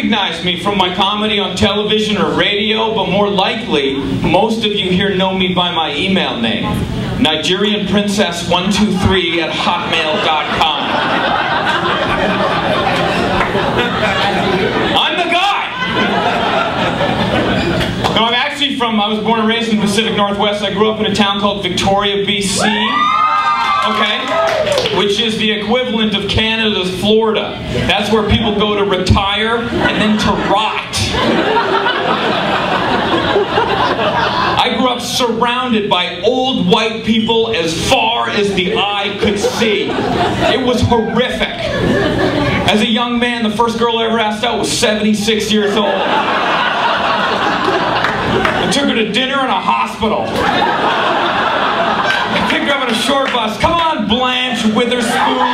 recognize me from my comedy on television or radio, but more likely, most of you here know me by my email name, NigerianPrincess123@hotmail.com. I'm the guy! No, I'm actually I was born and raised in the Pacific Northwest. I grew up in a town called Victoria, BC. Okay? Which is the equivalent of Canada's Florida. That's where people go to retire and then to rot. I grew up surrounded by old white people as far as the eye could see. It was horrific. As a young man, the first girl I ever asked out was 76 years old. I took her to dinner in a hospital. I picked her up on a short bus. Come on, Blanche Witherspoon.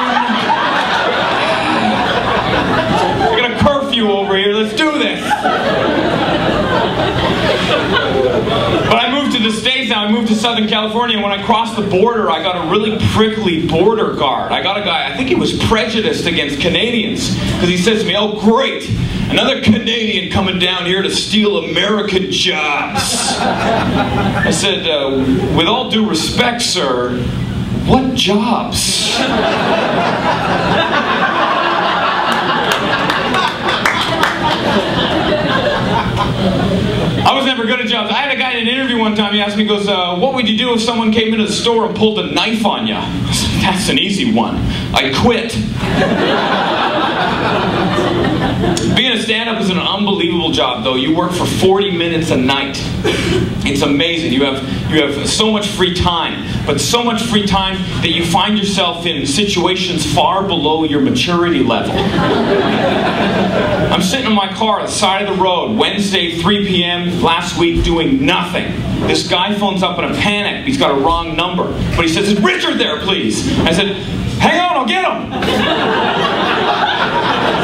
We got a curfew over here. Let's do this. But I moved to the States now. I moved to Southern California, and when I crossed the border, I got a really prickly border guard. I got a guy, I think he was prejudiced against Canadians, because he says to me, "Oh, great, another Canadian coming down here to steal American jobs." I said, "With all due respect, sir, what jobs?" I was never good at jobs. I had a guy in an interview one time, he asked me, he goes, "What would you do if someone came into the store and pulled a knife on you?" I said, "That's an easy one. I'd quit." Being a stand-up is an unbelievable job, though. You work for 40 minutes a night. It's amazing. You have so much free time, but so much free time that you find yourself in situations far below your maturity level. I'm sitting in my car on the side of the road, Wednesday, 3 p.m. last week, doing nothing. This guy phones up in a panic. He's got a wrong number. But he says, "Is Richard there, please?" I said, "Hang on, I'll get him."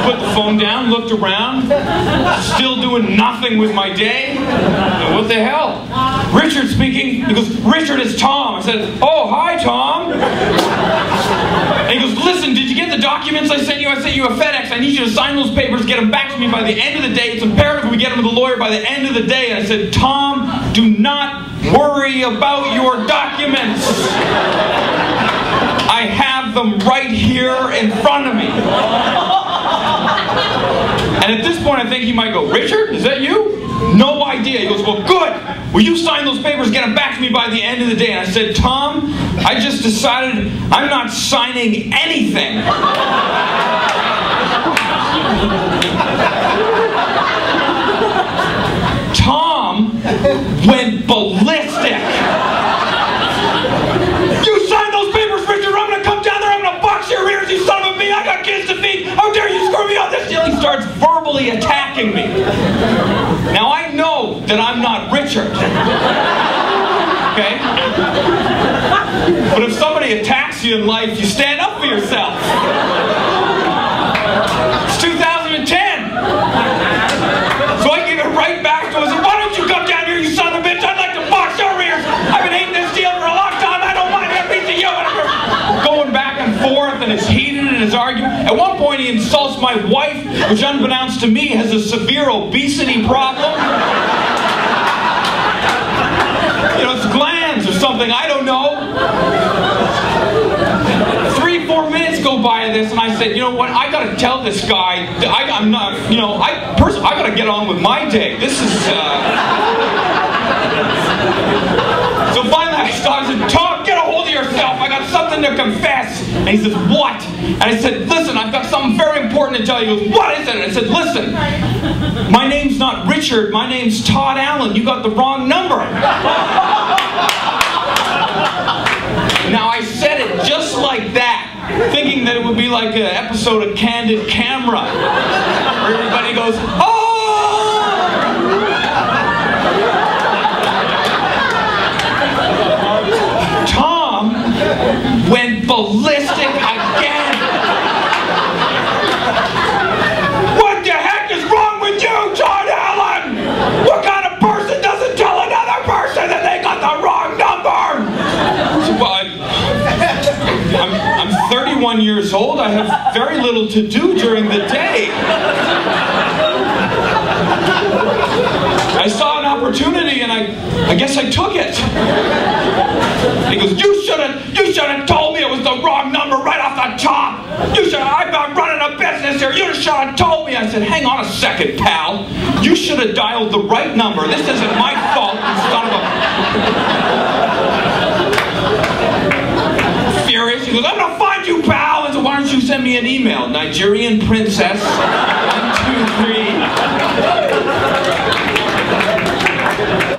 Put the phone down, looked around, still doing nothing with my day. And what the hell? "Richard speaking." He goes, "Richard, it's Tom." I said, "Oh, hi, Tom." And he goes, "Listen, did you get the documents I sent you? I sent you a FedEx. I need you to sign those papers, get them back to me by the end of the day. It's imperative we get them to the lawyer by the end of the day." And I said, "Tom, do not worry about your documents. I have them right here in front of me." And at this point, I think he might go, "Richard, is that you?" "No idea." He goes, "Well, good. Will you sign those papers, get them back to me by the end of the day?" And I said, "Tom, I just decided I'm not signing anything." Tom went ballistic. "You signed those papers, Richard. I'm going to come down there. I'm going to box your ears, you son of a bitch. I got kids to feed. How dare you screw me on this deal?" He starts verbally attacking me. Now, I know that I'm not Richard. Okay? But if somebody attacks you in life, you stand up for yourself. It's 2010. So I give it right back to him. I said, "Why don't you come down here, you son of a bitch? I'd like to box your ears. I've been hating this deal for a long time. I don't mind that piece of you." Going back and forth, and it's heated in his argument. At one point, he insults my wife, which, unbeknownst to me, has a severe obesity problem. You know, it's glands or something. I don't know. 3-4 minutes go by of this, and I said, "You know what? I got to tell this guy. I'm not. You know, I got to get on with my day. This is." So finally, I stopped and said, "Todd, get a hold of yourself. I got something to confess." And he says, "What?" And I said, "Listen, I've got something very important to tell you." He goes, "What is it?" And I said, "Listen, my name's not Richard. My name's Todd Allen. You got the wrong number." Now, I said it just like that, thinking that it would be like an episode of Candid Camera, where everybody goes, "Oh!" Tom went ballistic again. "What the heck is wrong with you, Todd Allen? What kind of person doesn't tell another person that they got the wrong number?" So, well, I'm 31 years old. I have very little to do during the day. I saw an opportunity and I guess I took it. He goes, you should have told me it was the wrong number right off the top. I'm running a business here. You should have told me. I said, hang on a second, pal. You should have dialed the right number. This isn't my fault, you son of a... Furious. He goes, I'm gonna find you, pal. I said, why don't you send me an email? Nigerian princess 1, 2, 3.